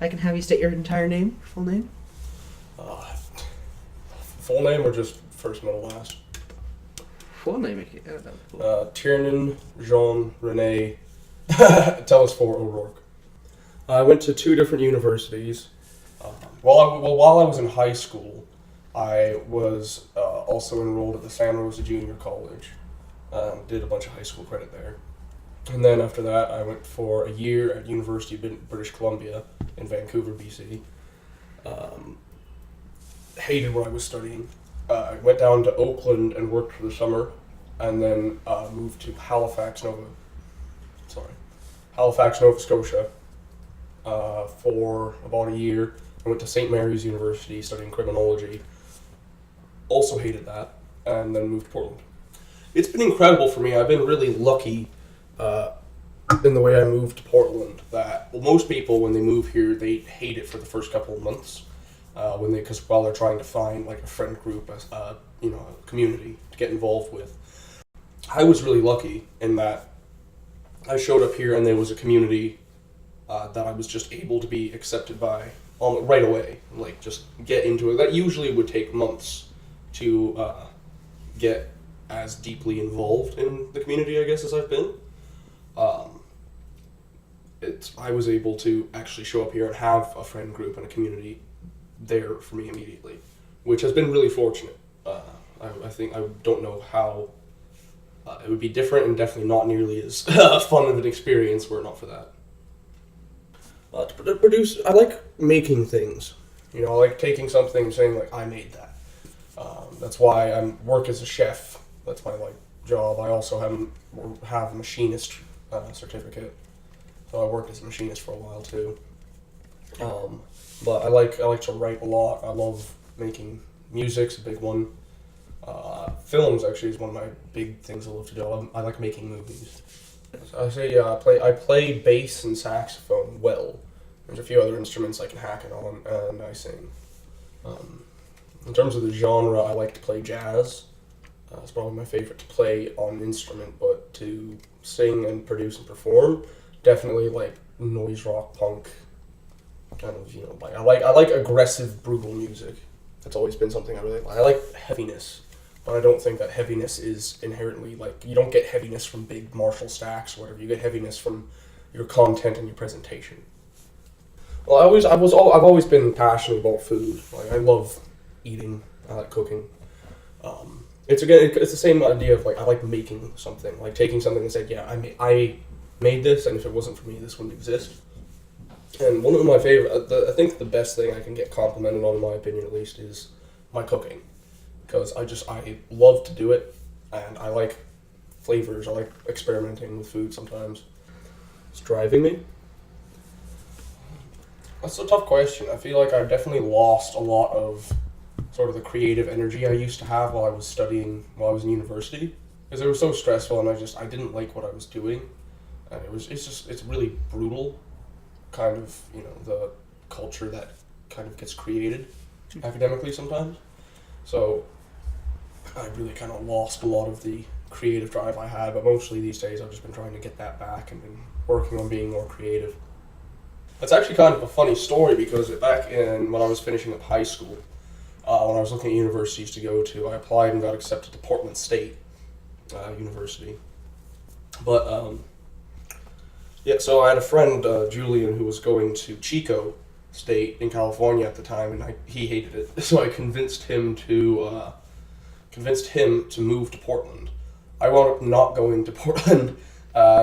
I can have you state your entire name, full name. Full name or just first, middle, last? Full name. Tighernán Ua Ruairc. O'Rourke. I went to 2 different universities. While I was in high school, I was also enrolled at the San Rosa Junior College. Did a bunch of high school credit there. And then after that, I went for a year at University of British Columbia in Vancouver, BC. Hated what I was studying. I went down to Oakland and worked for the summer, and then moved to Halifax, Nova Scotia, for about a year. I went to St. Mary's University studying criminology. Also hated that, and then moved to Portland. It's been incredible for me. I've been really lucky in the way I moved to Portland. That most people, when they move here, they hate it for the first couple of months, because while they're trying to find like a friend group, a community to get involved with. I was really lucky in that I showed up here and there was a community that I was just able to be accepted by right away. Like just get into it. That usually would take months to get as deeply involved in the community, I guess, as I've been. I was able to actually show up here and have a friend group and a community there for me immediately, which has been really fortunate. I think I don't know how it would be different, and definitely not nearly as fun of an experience were it not for that. To produce, I like making things. I like taking something and saying like I made that. That's why I work as a chef. That's my job. I also have a machinist certificate, so I worked as a machinist for a while too. But I like to write a lot. I love making music's a big one. Films actually is one of my big things I love to do. I like making movies. I say I play bass and saxophone well. There's a few other instruments I can hack it on, and I sing. In terms of the genre, I like to play jazz. It's probably my favorite to play on an instrument, but to sing and produce and perform, definitely like noise rock, punk, kind of, I like aggressive, brutal music. That's always been something I really like. I like heaviness, but I don't think that heaviness is inherently you don't get heaviness from big Marshall stacks or whatever. You get heaviness from your content and your presentation. Well, I've always been passionate about food. I love eating. I like cooking. It's the same idea of I like making something, like taking something and saying, yeah, I made this, and if it wasn't for me, this wouldn't exist. And one of my favorite, I think the best thing I can get complimented on, in my opinion at least, is my cooking. Because I love to do it, and I like flavors. I like experimenting with food sometimes. It's driving me. That's a tough question. I feel like I've definitely lost a lot of sort of the creative energy I used to have while I was in university. Because it was so stressful, and I didn't like what I was doing. And it's really brutal, kind of, the culture that kind of gets created academically sometimes. So I really kind of lost a lot of the creative drive I had, but mostly these days I've just been trying to get that back and been working on being more creative. That's actually kind of a funny story, because back when I was finishing up high school, when I was looking at universities to go to, I applied and got accepted to Portland State University. But so I had a friend, Julian, who was going to Chico State in California at the time, and he hated it. So I convinced him to move to Portland. I wound up not going to Portland.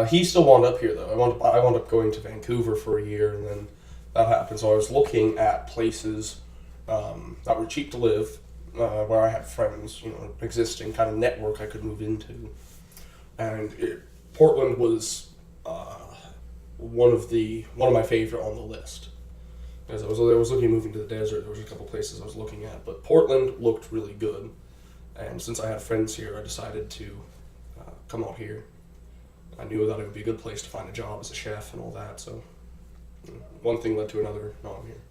He still wound up here though. I wound up going to Vancouver for a year, and then that happened. So I was looking at places that were cheap to live, where I had friends, existing kind of network I could move into, and Portland was one of my favorite on the list. Because I was looking at moving to the desert. There was a couple places I was looking at, but Portland looked really good. And since I had friends here, I decided to come out here. I knew that it would be a good place to find a job as a chef and all that, so one thing led to another. Now I'm here.